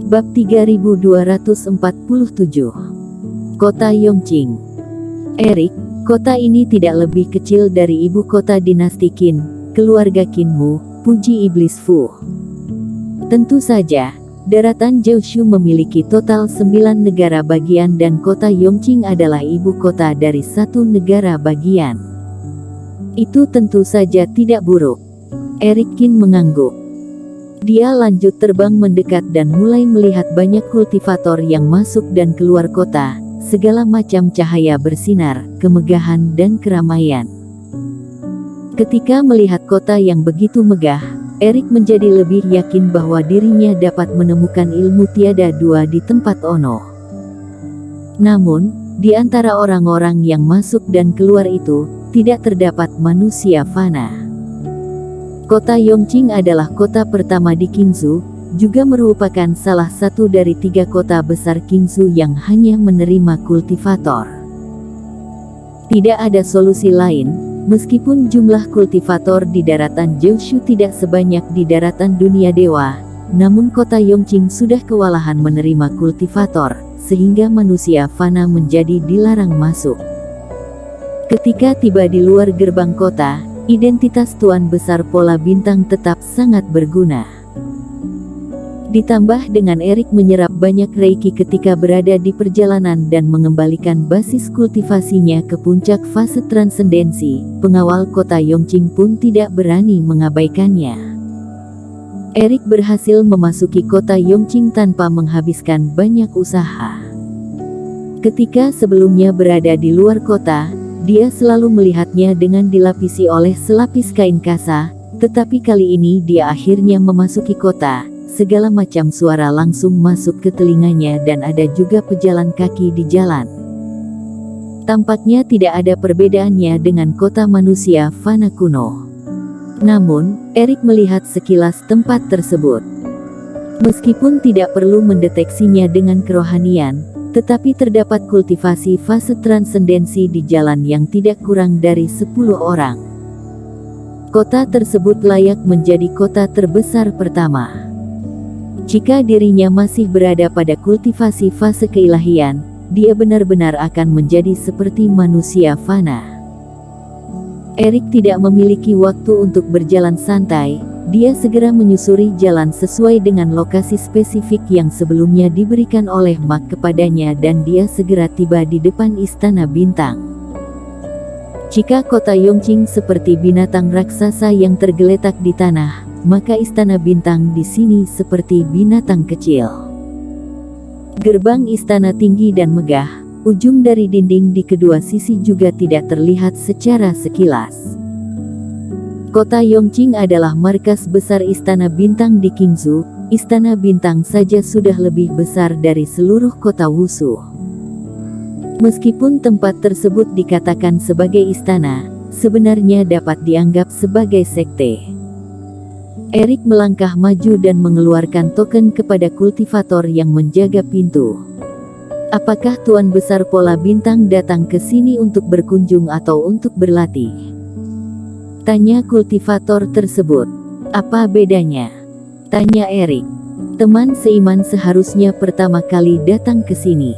Bab 3247. Kota Yongqing. Erik, kota ini tidak lebih kecil dari ibu kota dinasti Qin, keluarga Qinmu, puji iblis Fu. Tentu saja, daratan Jiushu memiliki total 9 negara bagian dan kota Yongqing adalah ibu kota dari 1 negara bagian. Itu tentu saja tidak buruk. Erik Qin mengangguk. Dia lanjut terbang mendekat dan mulai melihat banyak kultivator yang masuk dan keluar kota, segala macam cahaya bersinar, kemegahan dan keramaian. Ketika melihat kota yang begitu megah, Erik menjadi lebih yakin bahwa dirinya dapat menemukan ilmu tiada dua di tempat ono. Namun, di antara orang-orang yang masuk dan keluar itu, tidak terdapat manusia fana. Kota Yongqing adalah kota pertama di Qingzhou, juga merupakan salah satu dari 3 kota besar Qingzhou yang hanya menerima kultivator. Tidak ada solusi lain, meskipun jumlah kultivator di daratan Jiushu tidak sebanyak di daratan dunia dewa, namun kota Yongqing sudah kewalahan menerima kultivator, sehingga manusia fana menjadi dilarang masuk. Ketika tiba di luar gerbang kota, identitas Tuan Besar Pola Bintang tetap sangat berguna. Ditambah dengan Erik menyerap banyak reiki ketika berada di perjalanan dan mengembalikan basis kultivasinya ke puncak fase transendensi, pengawal kota Yongqing pun tidak berani mengabaikannya. Erik berhasil memasuki kota Yongqing tanpa menghabiskan banyak usaha. Ketika sebelumnya berada di luar kota, dia selalu melihatnya dengan dilapisi oleh selapis kain kasa, tetapi kali ini dia akhirnya memasuki kota. Segala macam suara langsung masuk ke telinganya dan ada juga pejalan kaki di jalan. Tampaknya tidak ada perbedaannya dengan kota manusia fana kuno. Namun, Erik melihat sekilas tempat tersebut. Meskipun tidak perlu mendeteksinya dengan kerohanian, tetapi terdapat kultivasi fase transendensi di jalan yang tidak kurang dari 10 orang. Kota tersebut layak menjadi kota terbesar pertama. Jika dirinya masih berada pada kultivasi fase keilahian, dia benar-benar akan menjadi seperti manusia fana. Erik tidak memiliki waktu untuk berjalan santai, dia segera menyusuri jalan sesuai dengan lokasi spesifik yang sebelumnya diberikan oleh Mak kepadanya dan dia segera tiba di depan Istana Bintang. Jika kota Yongqing seperti binatang raksasa yang tergeletak di tanah, maka Istana Bintang di sini seperti binatang kecil. Gerbang istana tinggi dan megah, ujung dari dinding di kedua sisi juga tidak terlihat secara sekilas. Kota Yongqing adalah markas besar Istana Bintang di Qingzhou. Istana Bintang saja sudah lebih besar dari seluruh kota Wushu. Meskipun tempat tersebut dikatakan sebagai istana, sebenarnya dapat dianggap sebagai sekte. Erik melangkah maju dan mengeluarkan token kepada kultivator yang menjaga pintu. Apakah Tuan Besar Pola Bintang datang ke sini untuk berkunjung atau untuk berlatih? Tanya kultivator tersebut. Apa bedanya? Tanya Erik. Teman seiman seharusnya pertama kali datang ke sini.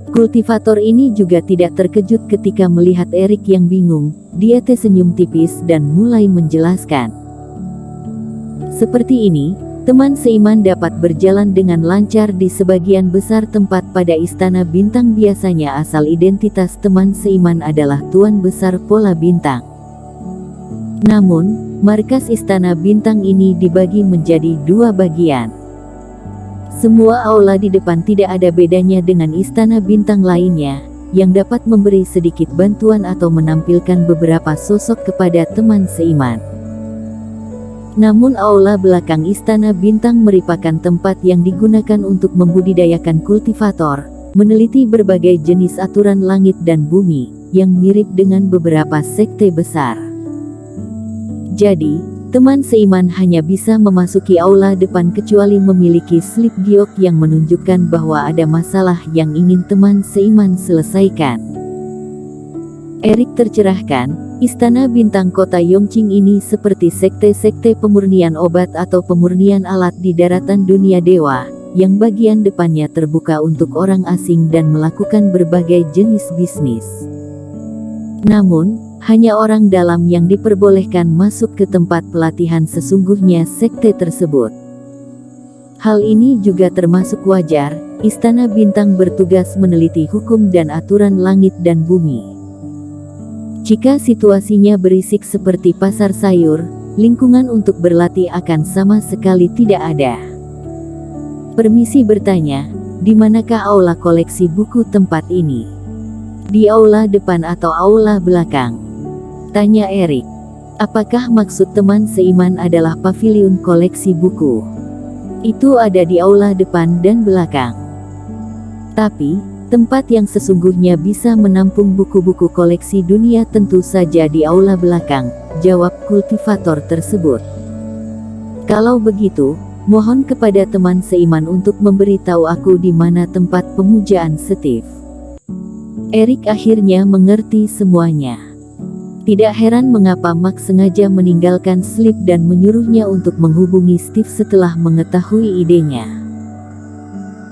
Kultivator ini juga tidak terkejut ketika melihat Erik yang bingung. Dia tersenyum tipis dan mulai menjelaskan. Seperti ini, teman seiman dapat berjalan dengan lancar di sebagian besar tempat pada Istana Bintang. Biasanya asal identitas teman seiman adalah Tuan Besar Pola Bintang. Namun, markas Istana Bintang ini dibagi menjadi 2 bagian. Semua aula di depan tidak ada bedanya dengan Istana Bintang lainnya, yang dapat memberi sedikit bantuan atau menampilkan beberapa sosok kepada teman seiman. Namun aula belakang Istana Bintang merupakan tempat yang digunakan untuk membudidayakan kultivator, meneliti berbagai jenis aturan langit dan bumi, yang mirip dengan beberapa sekte besar. Jadi, teman seiman hanya bisa memasuki aula depan kecuali memiliki slip giok yang menunjukkan bahwa ada masalah yang ingin teman seiman selesaikan. Erik tercerahkan, Istana Bintang Kota Yongqing ini seperti sekte-sekte pemurnian obat atau pemurnian alat di daratan dunia dewa, yang bagian depannya terbuka untuk orang asing dan melakukan berbagai jenis bisnis. Namun, hanya orang dalam yang diperbolehkan masuk ke tempat pelatihan sesungguhnya sekte tersebut. Hal ini juga termasuk wajar. Istana Bintang bertugas meneliti hukum dan aturan langit dan bumi. Jika situasinya berisik seperti pasar sayur, lingkungan untuk berlatih akan sama sekali tidak ada. Permisi bertanya, di manakah aula koleksi buku tempat ini? Di aula depan atau aula belakang? Tanya Erik. Apakah maksud teman seiman adalah paviliun koleksi buku? Itu ada di aula depan dan belakang. Tapi, tempat yang sesungguhnya bisa menampung buku-buku koleksi dunia tentu saja di aula belakang, jawab kultivator tersebut. Kalau begitu, mohon kepada teman seiman untuk memberitahu aku di mana tempat pemujaan Steve. Erik akhirnya mengerti semuanya. Tidak heran mengapa Mark sengaja meninggalkan Slip dan menyuruhnya untuk menghubungi Steve setelah mengetahui idenya.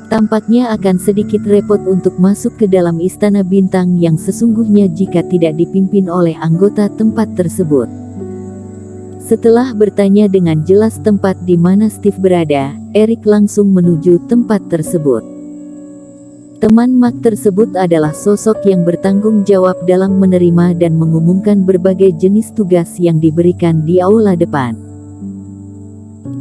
Tampaknya akan sedikit repot untuk masuk ke dalam Istana Bintang yang sesungguhnya jika tidak dipimpin oleh anggota tempat tersebut. Setelah bertanya dengan jelas tempat di mana Steve berada, Erik langsung menuju tempat tersebut. Teman Mark tersebut adalah sosok yang bertanggung jawab dalam menerima dan mengumumkan berbagai jenis tugas yang diberikan di aula depan.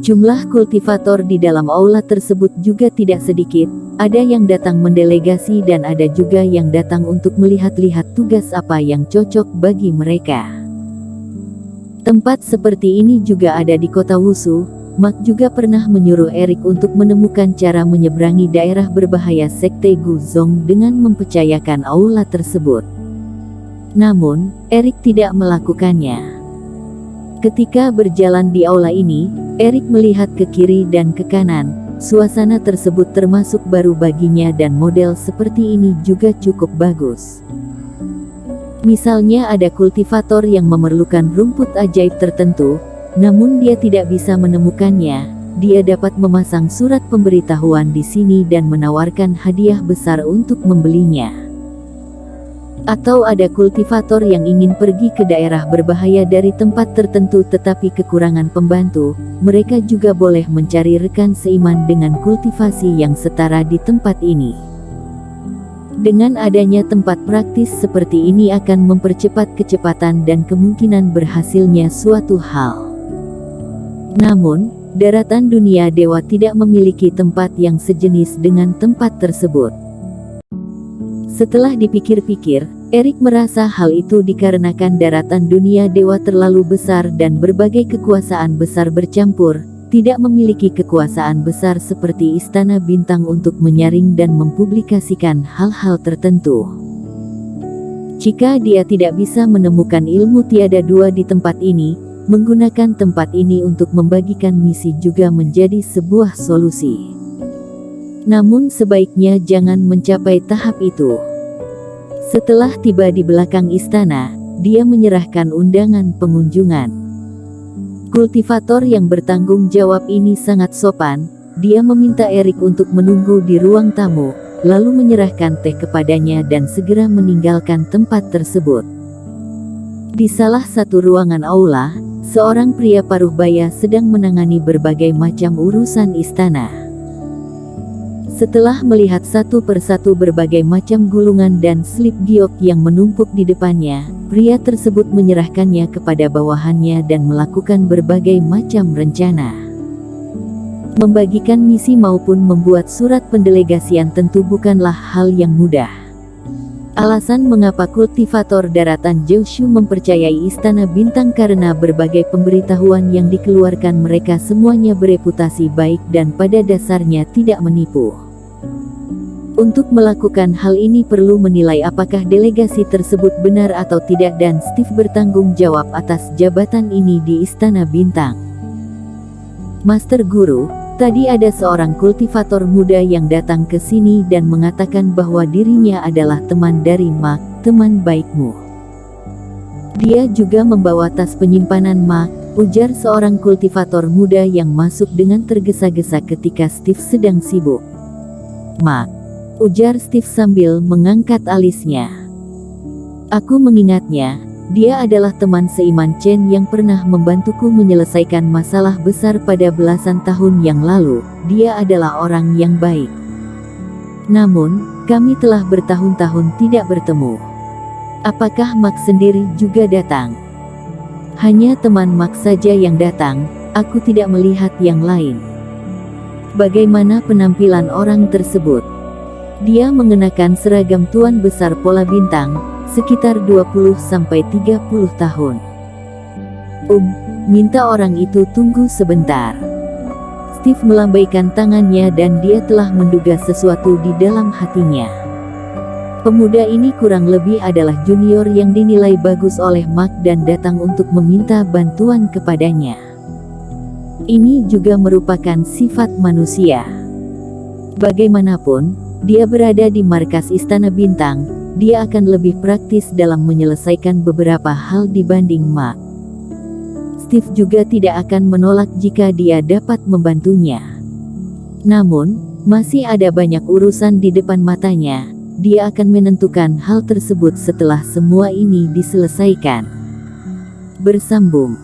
Jumlah kultivator di dalam aula tersebut juga tidak sedikit, ada yang datang mendelegasi dan ada juga yang datang untuk melihat-lihat tugas apa yang cocok bagi mereka. Tempat seperti ini juga ada di kota Wusu. Mark juga pernah menyuruh Erik untuk menemukan cara menyeberangi daerah berbahaya sekte Guzong dengan mempercayakan aula tersebut. Namun, Erik tidak melakukannya. Ketika berjalan di aula ini, Erik melihat ke kiri dan ke kanan. Suasana tersebut termasuk baru baginya dan model seperti ini juga cukup bagus. Misalnya ada kultivator yang memerlukan rumput ajaib tertentu, namun dia tidak bisa menemukannya. Dia dapat memasang surat pemberitahuan di sini dan menawarkan hadiah besar untuk membelinya. Atau ada kultivator yang ingin pergi ke daerah berbahaya dari tempat tertentu tetapi kekurangan pembantu, mereka juga boleh mencari rekan seiman dengan kultivasi yang setara di tempat ini. Dengan adanya tempat praktis seperti ini akan mempercepat kecepatan dan kemungkinan berhasilnya suatu hal. Namun, daratan dunia dewa tidak memiliki tempat yang sejenis dengan tempat tersebut. Setelah dipikir-pikir, Erik merasa hal itu dikarenakan daratan dunia dewa terlalu besar dan berbagai kekuasaan besar bercampur, tidak memiliki kekuasaan besar seperti Istana Bintang untuk menyaring dan mempublikasikan hal-hal tertentu. Jika dia tidak bisa menemukan ilmu tiada dua di tempat ini, menggunakan tempat ini untuk membagikan misi juga menjadi sebuah solusi. Namun sebaiknya jangan mencapai tahap itu. Setelah tiba di belakang istana, dia menyerahkan undangan pengunjungan. Kultivator yang bertanggung jawab ini sangat sopan. Dia meminta Erik untuk menunggu di ruang tamu, lalu menyerahkan teh kepadanya dan segera meninggalkan tempat tersebut. Di salah satu ruangan aula, seorang pria paruh baya sedang menangani berbagai macam urusan istana. Setelah melihat satu persatu berbagai macam gulungan dan slip giok yang menumpuk di depannya, pria tersebut menyerahkannya kepada bawahannya dan melakukan berbagai macam rencana. Membagikan misi maupun membuat surat pendelegasian tentu bukanlah hal yang mudah. Alasan mengapa kultivator daratan Jiushu mempercayai Istana Bintang karena berbagai pemberitahuan yang dikeluarkan mereka semuanya bereputasi baik dan pada dasarnya tidak menipu. Untuk melakukan hal ini perlu menilai apakah delegasi tersebut benar atau tidak dan Steve bertanggung jawab atas jabatan ini di Istana Bintang. Master Guru, tadi ada seorang kultivator muda yang datang ke sini dan mengatakan bahwa dirinya adalah teman dari Mark, teman baikmu. Dia juga membawa tas penyimpanan Mark, ujar seorang kultivator muda yang masuk dengan tergesa-gesa ketika Steve sedang sibuk. "Mark," ujar Steve sambil mengangkat alisnya. "Aku mengingatnya, dia adalah teman seiman Chen yang pernah membantuku menyelesaikan masalah besar pada belasan tahun yang lalu. Dia adalah orang yang baik. Namun, kami telah bertahun-tahun tidak bertemu. Apakah Mark sendiri juga datang?" "Hanya teman Mark saja yang datang, aku tidak melihat yang lain." "Bagaimana penampilan orang tersebut?" "Dia mengenakan seragam tuan besar pola bintang, sekitar 20-30 tahun." Minta orang itu tunggu sebentar." Steve melambaikan tangannya dan dia telah menduga sesuatu di dalam hatinya. Pemuda ini kurang lebih adalah junior yang dinilai bagus oleh Mark dan datang untuk meminta bantuan kepadanya. Ini juga merupakan sifat manusia. Bagaimanapun, dia berada di markas Istana Bintang, dia akan lebih praktis dalam menyelesaikan beberapa hal dibanding Mark. Steve juga tidak akan menolak jika dia dapat membantunya. Namun, masih ada banyak urusan di depan matanya. Dia akan menentukan hal tersebut setelah semua ini diselesaikan. Bersambung.